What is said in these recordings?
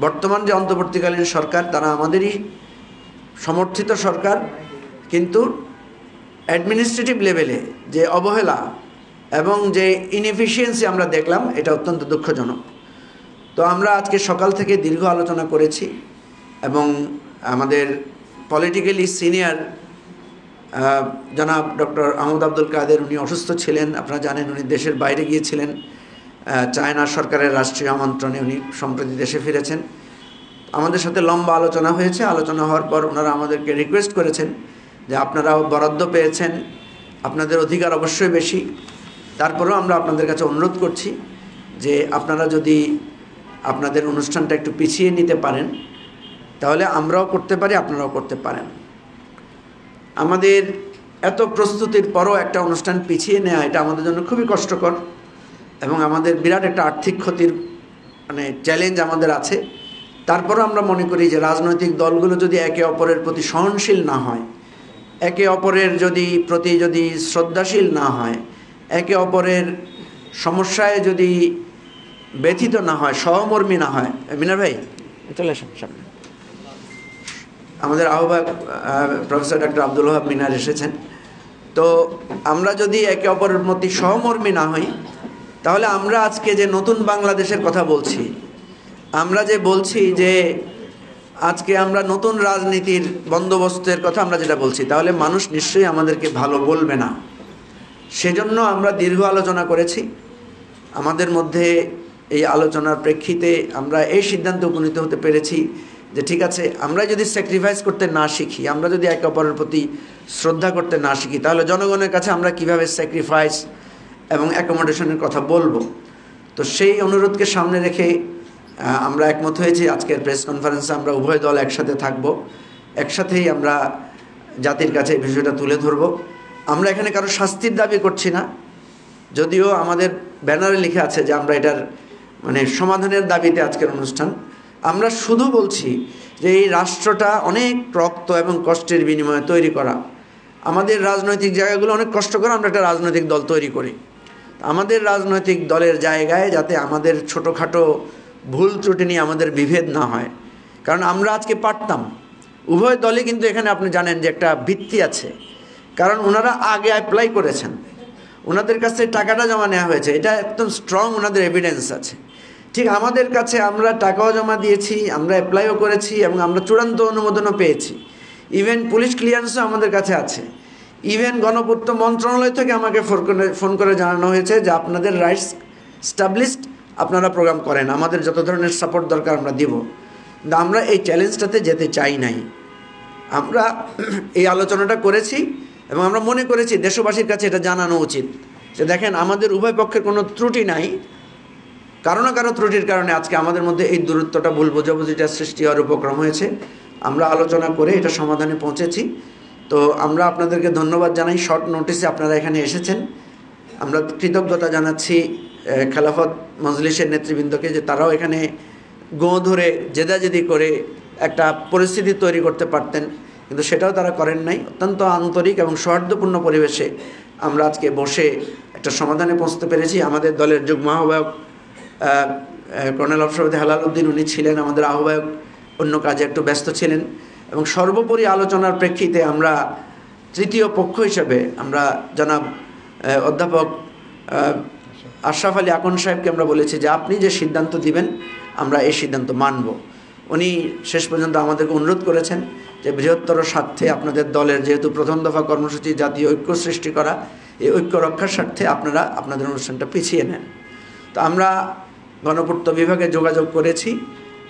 বর্তমান যে অন্তর্বর্তীকালীন সরকার তারা আমাদেরই সমর্থিত সরকার, কিন্তু অ্যাডমিনিস্ট্রেটিভ লেভেলে যে অবহেলা এবং যে ইনএফিশিয়েন্সি আমরা দেখলাম, এটা অত্যন্ত দুঃখজনক। তো আমরা আজকে সকাল থেকে দীর্ঘ আলোচনা করেছি এবং আমাদের পলিটিক্যালি সিনিয়র জনাব ডক্টর আহমদ আব্দুল কাদের, উনি অসুস্থ ছিলেন, আপনারা জানেন উনি দেশের বাইরে গিয়েছিলেন, চায়না সরকারের রাষ্ট্রীয় আমন্ত্রণে উনি সম্প্রতি দেশে ফিরেছেন। আমাদের সাথে লম্বা আলোচনা হয়েছে। আলোচনা হওয়ার পর ওনারা আমাদেরকে রিকোয়েস্ট করেছেন যে আপনারাও বরাদ্দ পেয়েছেন, আপনাদের অধিকার অবশ্যই বেশি, তারপরেও আমরা আপনাদের কাছে অনুরোধ করছি যে আপনারা যদি আপনাদের অনুষ্ঠানটা একটু পিছিয়ে নিতে পারেন তাহলে আমরাও করতে পারি, আপনারাও করতে পারেন। আমাদের এত প্রস্তুতির পরও একটা অনুষ্ঠান পিছিয়ে নেওয়া, এটা আমাদের জন্য খুবই কষ্টকর এবং আমাদের বিরাট একটা আর্থিক ক্ষতির চ্যালেঞ্জ আমাদের আছে। তারপরও আমরা মনে করি যে রাজনৈতিক দলগুলো যদি একে অপরের প্রতি সহনশীল না হয়, একে অপরের প্রতি যদি শ্রদ্ধাশীল না হয়, একে অপরের সমস্যায় যদি ব্যথিত না হয়, সহমর্মী না হয়। মিনার ভাই চলে আসেন সামনে। আমাদের আহ্বায়ক প্রফেসর ডক্টর আব্দুল ওহাব মিনার এসেছেন। তো আমরা যদি একে অপরের প্রতি সহমর্মী না হই, তাহলে আমরা আজকে যে নতুন বাংলাদেশের কথা বলছি, আমরা যে বলছি যে আজকে আমরা নতুন রাজনীতির বন্দোবস্তের কথা আমরা যেটা বলছি, তাহলে মানুষ নিশ্চয়ই আমাদেরকে ভালো বলবে না। সেজন্য আমরা দীর্ঘ আলোচনা করেছি। আমাদের মধ্যে এই আলোচনার প্রেক্ষিতে আমরা এই সিদ্ধান্তে উপনীত হতে পেরেছি যে ঠিক আছে, আমরা যদি স্যাক্রিফাইস করতে না শিখি, আমরা যদি একে অপরের প্রতি শ্রদ্ধা করতে না শিখি, তাহলে জনগণের কাছে আমরা কিভাবে স্যাক্রিফাইস এবং অ্যাকোমোডেশনের কথা বলবো। তো সেই অনুরোধকে সামনে রেখে আমরা একমত হয়েছি আজকের প্রেস কনফারেন্সে আমরা উভয় দল একসাথে থাকব, একসাথেই আমরা জাতির কাছে এই বিষয়টা তুলে ধরব। আমরা এখানে কারো শাস্তির দাবি করছি না, যদিও আমাদের ব্যানারে লিখে আছে যে আমরা এটার সমাধানের দাবিতে আজকের অনুষ্ঠান। আমরা শুধু বলছি যে এই রাষ্ট্রটা অনেক রক্ত এবং কষ্টের বিনিময়ে তৈরি করা, আমাদের রাজনৈতিক জায়গাগুলো অনেক কষ্ট করে আমরা একটা রাজনৈতিক দল তৈরি করি। আমাদের রাজনৈতিক দলের জায়গায় যাতে আমাদের ছোটোখাটো ভুল ত্রুটি নিয়ে আমাদের বিভেদ না হয়, কারণ আমরা আজকে পারতাম। উভয় দলই কিন্তু এখানে আপনি জানেন যে একটা ভিত্তি আছে, কারণ ওনারা আগে অ্যাপ্লাই করেছেন, ওনাদের কাছে টাকাটা জমা নেওয়া হয়েছে, এটা একদম স্ট্রং ওনাদের এভিডেন্স আছে। ঠিক আমাদের কাছে আমরা টাকাও জমা দিয়েছি, আমরা অ্যাপ্লাইও করেছি এবং আমরা চূড়ান্ত অনুমোদনও পেয়েছি। ইভেন পুলিশ ক্লিয়ারেন্সও আমাদের কাছে আছে। ইভেন গণপূর্ত মন্ত্রণালয় থেকে আমাকে ফোন করে জানানো হয়েছে যে আপনাদের রাইটস স্টাবলিশড, আপনারা প্রোগ্রাম করেন, আমাদের যত ধরনের সাপোর্ট দরকার আমরা দিব। কিন্তু আমরা এই চ্যালেঞ্জটাতে যেতে চাই নাই। আমরা এই আলোচনাটা করেছি এবং আমরা মনে করেছি দেশবাসীর কাছে এটা জানানো উচিত যে দেখেন, আমাদের উভয় পক্ষের কোনো ত্রুটি নাই, কারো না কারো ত্রুটির কারণে আজকে আমাদের মধ্যে এই দূরত্বটা, ভুল বোঝাবুঝিটা সৃষ্টি হওয়ার উপক্রম হয়েছে। আমরা আলোচনা করে এটা সমাধানে পৌঁছেছি। তো আমরা আপনাদেরকে ধন্যবাদ জানাই, শর্ট নোটিসে আপনারা এখানে এসেছেন। আমরা কৃতজ্ঞতা জানাচ্ছি খেলাফত মজলিসের নেতৃবৃন্দকে যে তারাও এখানে গোঁ ধরে জেদাজেদি করে একটা পরিস্থিতি তৈরি করতে পারতেন, কিন্তু সেটাও তারা করেন নাই। অত্যন্ত আন্তরিক এবং সৌহার্দ্যপূর্ণ পরিবেশে আমরা আজকে বসে একটা সমাধানে পৌঁছতে পেরেছি। আমাদের দলের যুগ্ম আহ্বায়ক কর্নেল অফসরদে হেলাল উদ্দিন, উনি ছিলেন আমাদের আহ্বায়ক, অন্য কাজে একটু ব্যস্ত ছিলেন। এবং সর্বোপরি আলোচনার প্রেক্ষিতে আমরা তৃতীয় পক্ষ হিসেবে আমরা জনাব অধ্যাপক আশরাফ আলী আকন সাহেবকে আমরা বলেছি যে আপনি যে সিদ্ধান্ত দিবেন আমরা এই সিদ্ধান্ত মানব। উনি শেষ পর্যন্ত আমাদেরকে অনুরোধ করেছেন যে বৃহত্তর স্বার্থে আপনাদের দলের যেহেতু প্রথম দফা কর্মসূচি জাতীয় ঐক্য সৃষ্টি করা, এই ঐক্য রক্ষার স্বার্থে আপনারা আপনাদের অনুষ্ঠানটা পিছিয়ে নেন। তো আমরা গণপূর্ত বিভাগে যোগাযোগ করেছি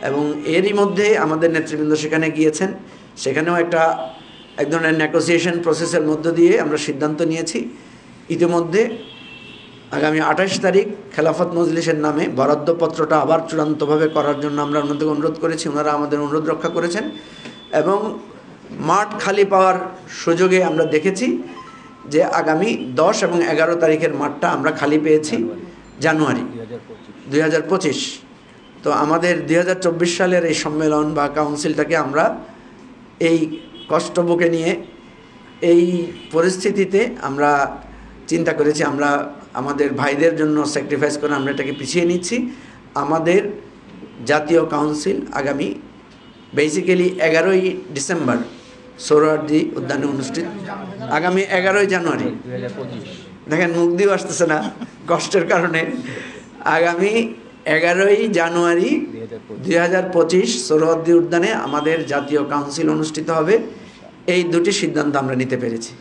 এবং এরই মধ্যে আমাদের নেতৃবৃন্দ সেখানে গিয়েছেন। সেখানেও এক ধরনের নেগোসিয়েশন প্রসেসের মধ্য দিয়ে আমরা সিদ্ধান্ত নিয়েছি। ইতিমধ্যে আগামী 28 তারিখ খেলাফত মজলিসের নামে বরাদ্দপত্রটা আবার চূড়ান্তভাবে করার জন্য আমরা ওনাদেরকে অনুরোধ করেছি, ওনারা আমাদের অনুরোধ রক্ষা করেছেন। এবং মাঠ খালি পাওয়ার সুযোগে আমরা দেখেছি যে আগামী 10 এবং 11 তারিখের মাঠটা আমরা খালি পেয়েছি জানুয়ারি 2025। তো আমাদের 2024 সালের এই সম্মেলন বা কাউন্সিলটাকে আমরা এই কষ্ট বুকে নিয়ে এই পরিস্থিতিতে আমরা চিন্তা করেছি আমাদের ভাইদের জন্য স্যাক্রিফাইস করে আমরা এটাকে পিছিয়ে নিচ্ছি। আমাদের জাতীয় কাউন্সিল আগামী বেসিক্যালি 11ই ডিসেম্বর সোহরাওয়ার্দী উদ্যানে অনুষ্ঠিত, আগামী 11ই জানুয়ারি, দেখেন মুখ দিয়ে আসতেছে না কষ্টের কারণে, আগামী 11ই জানুয়ারি 2025 সোহরাওয়ার্দী উদ্যানে আমাদের জাতীয় কাউন্সিল অনুষ্ঠিত হবে। এই দুটি সিদ্ধান্ত আমরা নিতে পেরেছি।